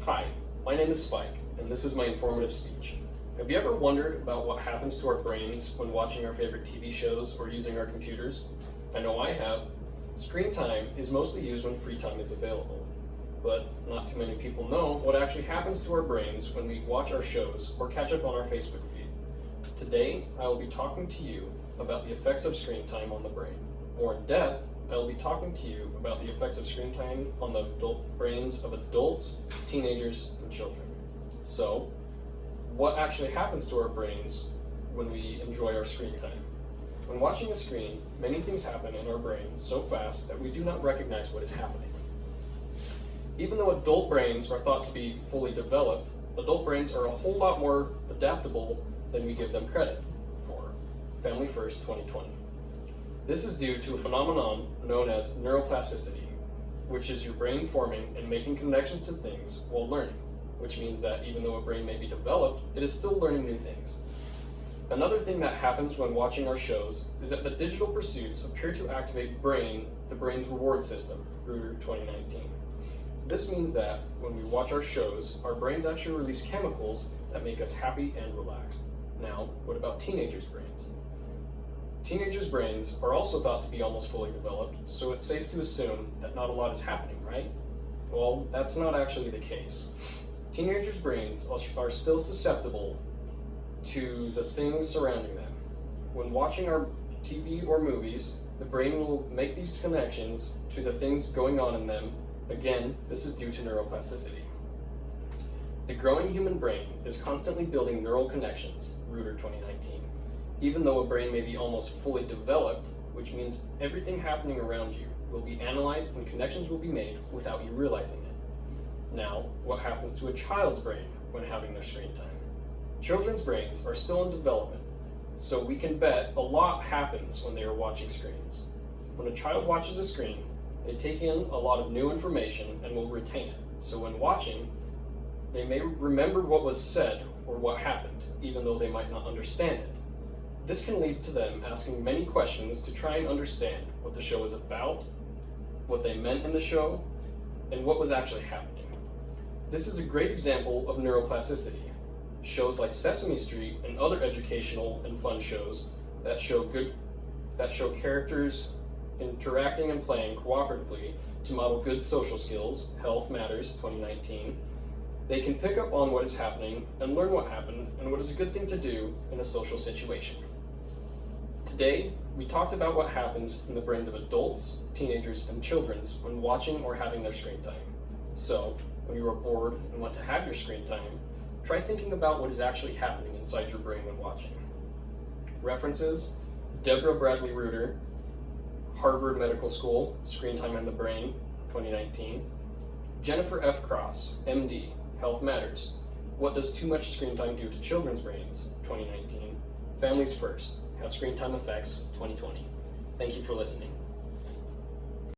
Hi, my name is Spike, and this is my informative speech. Have you ever wondered about what happens to our brains when watching our favorite TV shows or using our computers? I know I have. Screen time is mostly used when free time is available, but not too many people know what actually happens to our brains when we watch our shows or catch up on our Facebook feed. Today, I will be talking to you about the effects of screen time on the brain. More in depth, I will be talking to you about the effects of screen time on the brains of adults, teenagers, and children. So, what actually happens to our brains when we enjoy our screen time? When watching a screen, many things happen in our brains so fast that we do not recognize what is happening. Even though adult brains are thought to be fully developed, adult brains are a whole lot more adaptable than we give them credit for. Family First 2020. This is due to a phenomenon known as neuroplasticity, which is your brain forming and making connections to things while learning, which means that even though a brain may be developed, it is still learning new things. Another thing that happens when watching our shows is that the digital pursuits appear to activate the brain's reward system, Reuter 2019. This means that when we watch our shows, our brains actually release chemicals that make us happy and relaxed. Now, what about teenagers' brains? Teenagers' brains are also thought to be almost fully developed, so it's safe to assume that not a lot is happening, right? Well, that's not actually the case. Teenagers' brains are still susceptible to the things surrounding them. When watching our TV or movies, the brain will make these connections to the things going on in them. Again, this is due to neuroplasticity. The growing human brain is constantly building neural connections, Reuter 2019. Even though a brain may be almost fully developed, which means everything happening around you will be analyzed and connections will be made without you realizing it. Now, what happens to a child's brain when having their screen time? Children's brains are still in development, so we can bet a lot happens when they are watching screens. When a child watches a screen, they take in a lot of new information and will retain it. So when watching, they may remember what was said or what happened, even though they might not understand it. This can lead to them asking many questions to try and understand what the show is about, what they meant in the show, and what was actually happening. This is a great example of neuroplasticity. Shows like Sesame Street and other educational and fun shows that show characters interacting and playing cooperatively to model good social skills, Health Matters 2019. They can pick up on what is happening and learn what happened and what is a good thing to do in a social situation. Today, we talked about what happens in the brains of adults, teenagers, and children when watching or having their screen time. So, when you are bored and want to have your screen time, try thinking about what is actually happening inside your brain when watching. References: Deborah Bradley Reuter, Harvard Medical School, Screen Time and the Brain, 2019. Jennifer F. Cross, MD, Health Matters, What Does Too Much Screen Time Do to Children's Brains, 2019. Families First, How Screen Time Affects 2020. Thank you for listening.